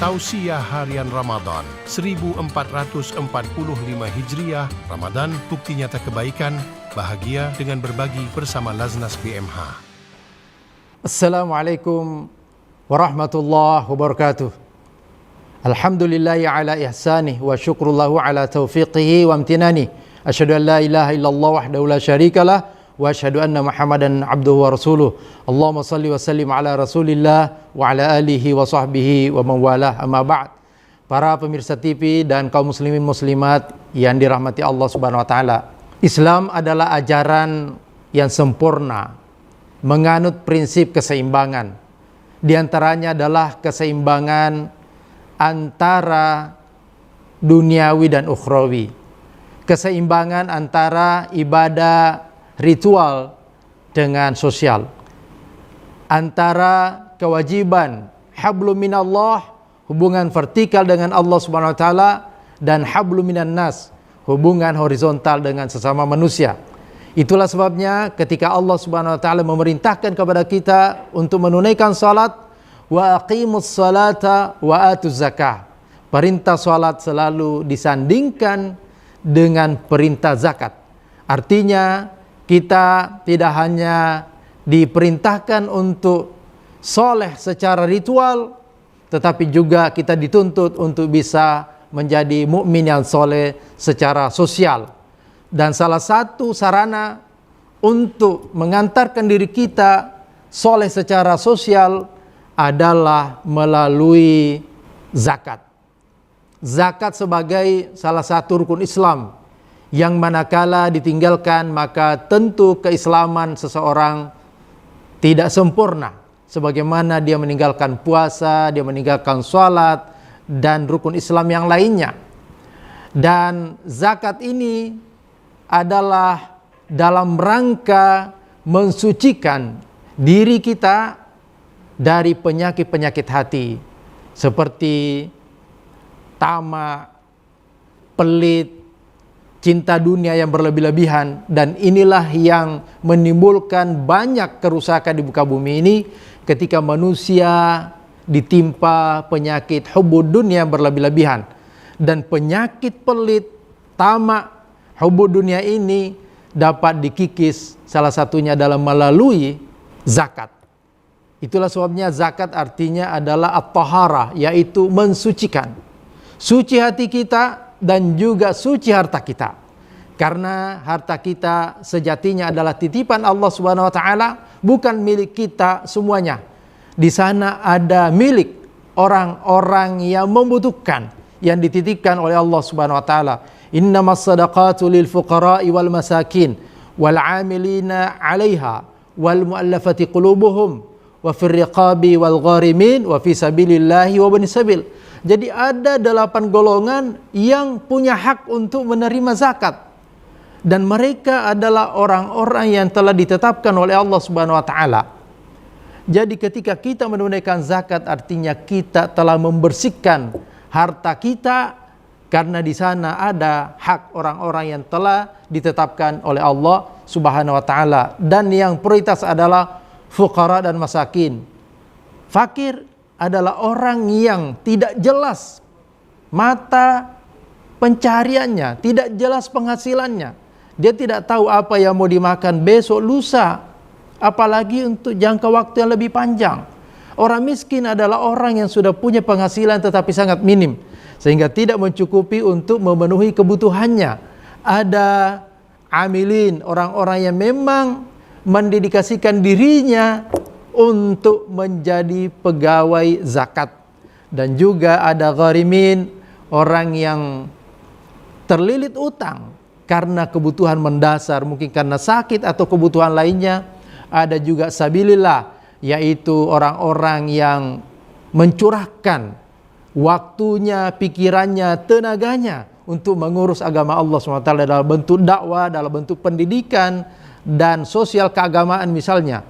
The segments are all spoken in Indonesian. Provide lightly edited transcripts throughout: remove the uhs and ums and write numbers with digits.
Tausiah Harian Ramadan 1445 Hijriah. Ramadan bukti nyata kebaikan, bahagia dengan berbagi bersama Laznas BMH. Assalamualaikum warahmatullahi wabarakatuh. Alhamdulillahi ala ihsanih wa syukrullahu ala taufiqihi wa amtinani. Asyhadu an la ilaha illallah wahdahu la syarikalah wa asyhadu anna Muhammadan abduhu wa rasuluh. Allahumma salli wa sallim ala Rasulillah wa ala alihi wa sahbihi wa mawalah. Amma ba'd. Para pemirsa TV dan kaum muslimin muslimat yang dirahmati Allah Subhanahu wa taala. Islam adalah ajaran yang sempurna, menganut prinsip keseimbangan. Di antaranya adalah keseimbangan antara duniawi dan ukhrawi. Keseimbangan antara ibadah ritual dengan sosial, antara kewajiban hablum minallah, hubungan vertikal dengan Allah Subhanahu wa taala, dan hablum minan nas, hubungan horizontal dengan sesama manusia. Itulah sebabnya ketika Allah Subhanahu wa taala memerintahkan kepada kita untuk menunaikan salat, wa aqimus salata wa atuz zakah. Perintah salat selalu disandingkan dengan perintah zakat. Artinya kita tidak hanya diperintahkan untuk soleh secara ritual, tetapi juga kita dituntut untuk bisa menjadi mukmin yang soleh secara sosial. Dan salah satu sarana untuk mengantarkan diri kita soleh secara sosial adalah melalui zakat. Zakat sebagai salah satu rukun Islam yang manakala ditinggalkan maka tentu keislaman seseorang tidak sempurna, sebagaimana dia meninggalkan puasa, dia meninggalkan sholat dan rukun Islam yang lainnya. Dan zakat ini adalah dalam rangka mensucikan diri kita dari penyakit-penyakit hati seperti tamak, pelit, cinta dunia yang berlebih-lebihan. Dan inilah yang menimbulkan banyak kerusakan di muka bumi ini ketika manusia ditimpa penyakit hubbud dunia yang berlebih-lebihan. Dan penyakit pelit, tamak, hubbud dunia ini dapat dikikis salah satunya dalam melalui zakat. Itulah sebabnya zakat artinya adalah at-taharah, yaitu mensucikan. Suci hati kita dan juga suci harta kita. Karena harta kita sejatinya adalah titipan Allah Subhanahu wa taala, bukan milik kita semuanya. Di sana ada milik orang-orang yang membutuhkan, yang dititipkan oleh Allah Subhanahu wa taala. Innamas shadaqatu lil fuqara'i wal masakin wal 'amilina 'alaiha wal mu'allafati qulubuhum wa fir riqabi wal gharimin wa fi sabilillahi wa bani sabil. Jadi ada 8 golongan yang punya hak untuk menerima zakat. Dan mereka adalah orang-orang yang telah ditetapkan oleh Allah Subhanahu wa taala. Jadi ketika kita menunaikan zakat artinya kita telah membersihkan harta kita, karena di sana ada hak orang-orang yang telah ditetapkan oleh Allah Subhanahu wa taala. Dan yang prioritas adalah fuqara dan masakin. Fakir adalah orang yang tidak jelas mata pencariannya, tidak jelas penghasilannya. Dia tidak tahu apa yang mau dimakan besok lusa, apalagi untuk jangka waktu yang lebih panjang. Orang miskin adalah orang yang sudah punya penghasilan tetapi sangat minim, sehingga tidak mencukupi untuk memenuhi kebutuhannya. Ada amilin, orang-orang yang memang mendedikasikan dirinya untuk menjadi pegawai zakat. Dan juga ada gharimin, orang yang terlilit utang karena kebutuhan mendasar, mungkin karena sakit atau kebutuhan lainnya. Ada juga sabilillah, yaitu orang-orang yang mencurahkan waktunya, pikirannya, tenaganya untuk mengurus agama Allah SWT dalam bentuk dakwah, dalam bentuk pendidikan dan sosial keagamaan misalnya.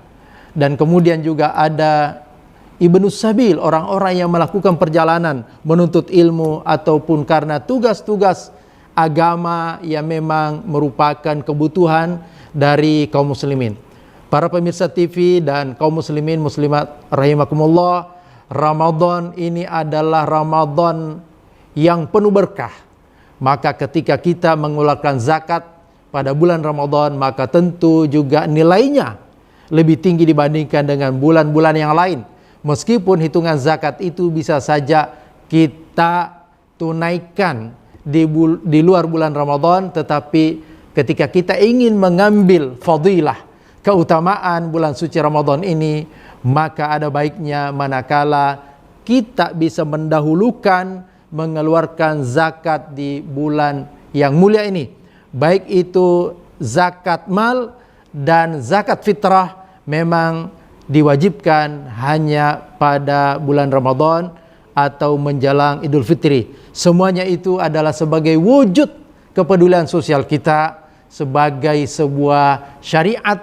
Dan kemudian juga ada ibnus sabil, orang-orang yang melakukan perjalanan menuntut ilmu ataupun karena tugas-tugas agama yang memang merupakan kebutuhan dari kaum muslimin. Para pemirsa TV dan kaum muslimin muslimat rahimakumullah, Ramadan ini adalah Ramadan yang penuh berkah. Maka ketika kita mengeluarkan zakat pada bulan Ramadan, maka tentu juga nilainya lebih tinggi dibandingkan dengan bulan-bulan yang lain. Meskipun hitungan zakat itu bisa saja kita tunaikan di luar bulan Ramadan, tetapi ketika kita ingin mengambil fadilah, keutamaan bulan suci Ramadan ini, maka ada baiknya manakala kita bisa mendahulukan mengeluarkan zakat di bulan yang mulia ini. Baik itu zakat mal dan zakat fitrah memang diwajibkan hanya pada bulan Ramadan atau menjelang Idul Fitri. Semuanya itu adalah sebagai wujud kepedulian sosial kita, sebagai sebuah syariat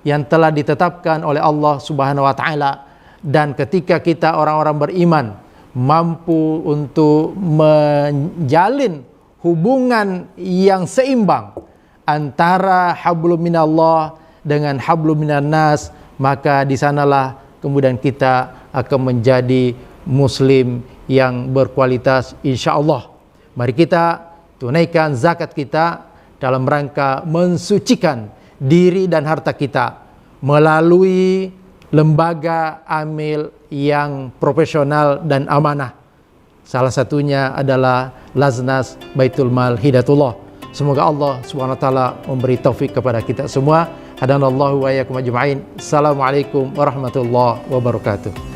yang telah ditetapkan oleh Allah Subhanahu wa taala. Dan ketika kita orang-orang beriman mampu untuk menjalin hubungan yang seimbang antara hablum minallah dengan hablum minan nas, maka di sanalah kemudian kita akan menjadi muslim yang berkualitas insyaallah. Mari kita tunaikan zakat kita dalam rangka mensucikan diri dan harta kita melalui lembaga amil yang profesional dan amanah. Salah satunya adalah Laznas Baitul Mal Hidayatullah. Semoga Allah Subhanahu wa taala memberi taufik kepada kita semua. Hadanallahu wa iyyakum ajma'in. Assalamualaikum warahmatullahi wabarakatuh.